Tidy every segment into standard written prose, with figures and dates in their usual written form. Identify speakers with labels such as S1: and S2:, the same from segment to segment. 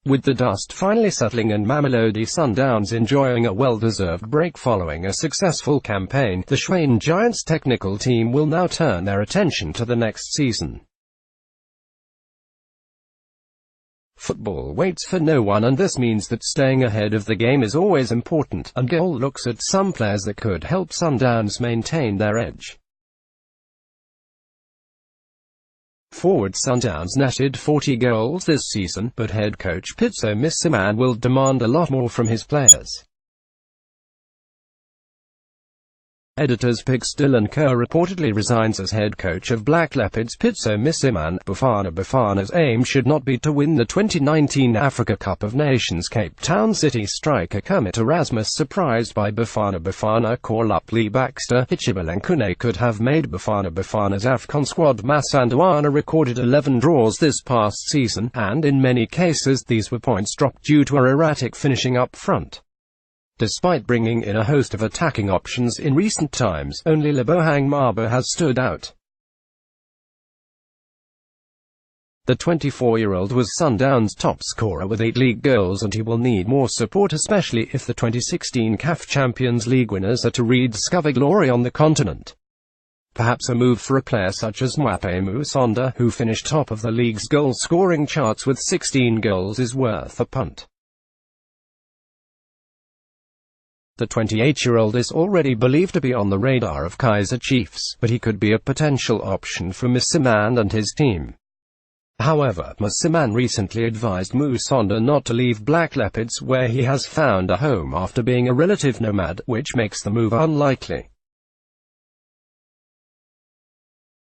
S1: With the dust finally settling and Mamelodi Sundowns enjoying a well-deserved break following a successful campaign, the Schwein Giants technical team will now turn their attention to the next season. Football waits for no one, and this means that staying ahead of the game is always important, and Gil looks at some players that could help Sundowns maintain their edge. Forward Sundowns netted 40 goals this season, but head coach Pitso Mosimane will demand a lot more from his players. Editors Pixtel and Co reportedly resigns as head coach of Black Leopards. Pitso Mosimane. Bafana's aim should not be to win the 2019 Africa Cup of Nations. Cape Town City striker Kermit Erasmus surprised by Bafana call-up Lee Baxter. Ichibilenkune could have made Bafana's AFCON squad. Masandawana recorded 11 draws this past season, and in many cases these were points dropped due to erratic finishing up front. Despite bringing in a host of attacking options in recent times, only Lebohang Mabo has stood out. The 24-year-old was Sundowns' top scorer with 8 league goals, and he will need more support, especially if the 2016 CAF Champions League winners are to rediscover glory on the continent. Perhaps a move for a player such as Mwape Musonda, who finished top of the league's goal-scoring charts with 16 goals, is worth a punt. The 28-year-old is already believed to be on the radar of Kaizer Chiefs, but he could be a potential option for Mosimane and his team. However, Mosimane recently advised Musonda not to leave Black Leopards, where he has found a home after being a relative nomad, which makes the move unlikely.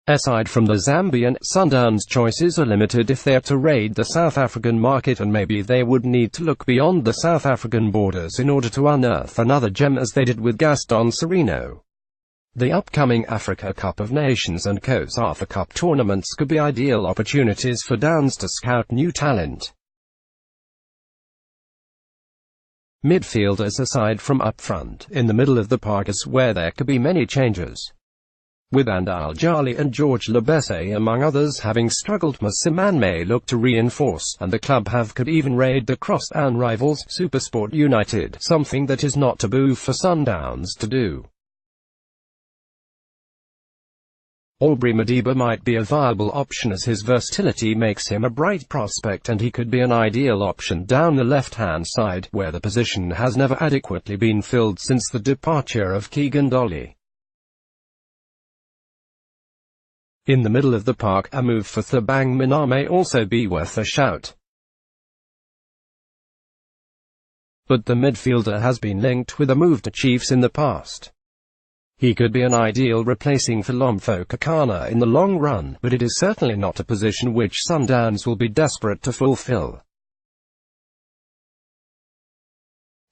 S1: Aside from the Zambian, Sundowns' choices are limited if they are to raid the South African market, and maybe they would need to look beyond the South African borders in order to unearth another gem, as they did with Gaston Sereno. The upcoming Africa Cup of Nations and COSAFA Cup tournaments could be ideal opportunities for Downs to scout new talent. Midfielders. Aside from up front, in the middle of the park is where there could be many changes. With Andal Jali and George Lebese among others having struggled, Mosimane may look to reinforce, and the club could even raid the crosstown rivals, SuperSport United, something that is not taboo for Sundowns to do. Aubrey Madiba might be a viable option, as his versatility makes him a bright prospect, and he could be an ideal option down the left-hand side, where the position has never adequately been filled since the departure of Keegan Dolly. In the middle of the park, a move for Thabang Mina may also be worth a shout. But the midfielder has been linked with a move to Chiefs in the past. He could be an ideal replacing for Lomfo Kakana in the long run, but it is certainly not a position which Sundowns will be desperate to fulfill.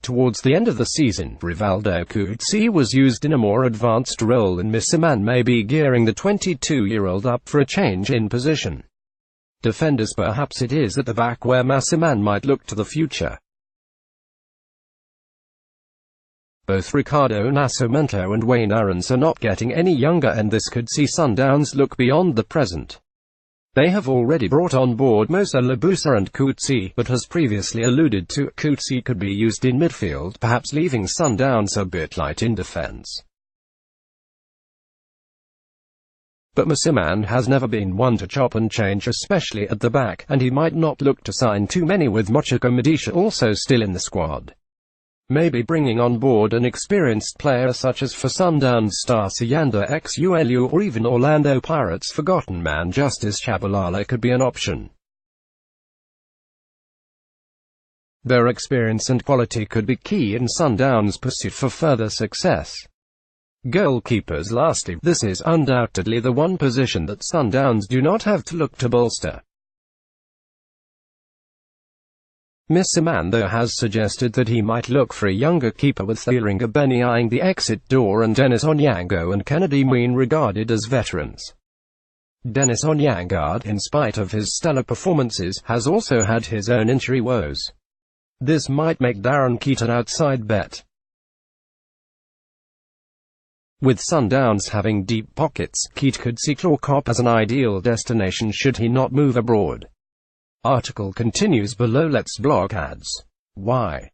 S1: Towards the end of the season, Rivaldo Coetzee was used in a more advanced role, and Mosimane may be gearing the 22-year-old up for a change in position. Defenders. Perhaps it is at the back where Mosimane might look to the future. Both Ricardo Nascimento and Wayne Arons are not getting any younger, and this could see Sundowns look beyond the present. They have already brought on board Mosa Lebusa and Coetzee, but as previously alluded to, Coetzee could be used in midfield, perhaps leaving Sundowns a bit light in defense. But Mosimane has never been one to chop and change, especially at the back, and he might not look to sign too many, with Mochiko Madisha also still in the squad. Maybe bringing on board an experienced player such as for Sundowns star Sayanda Xulu, or even Orlando Pirates' forgotten man Justice Chabalala could be an option. Their experience and quality could be key in Sundowns' pursuit for further success. Goalkeepers. Lastly, this is undoubtedly the one position that Sundowns do not have to look to bolster. Mosimane, though, has suggested that he might look for a younger keeper, with Thiringa Beni eyeing the exit door and Dennis Onyango and Kennedy Mween regarded as veterans. Dennis Onyango, in spite of his stellar performances, has also had his own injury woes. This might make Darren Keat an outside bet. With Sundowns having deep pockets, Keat could see Clorcop as an ideal destination should he not move abroad. Article continues below. Let's block ads. Why?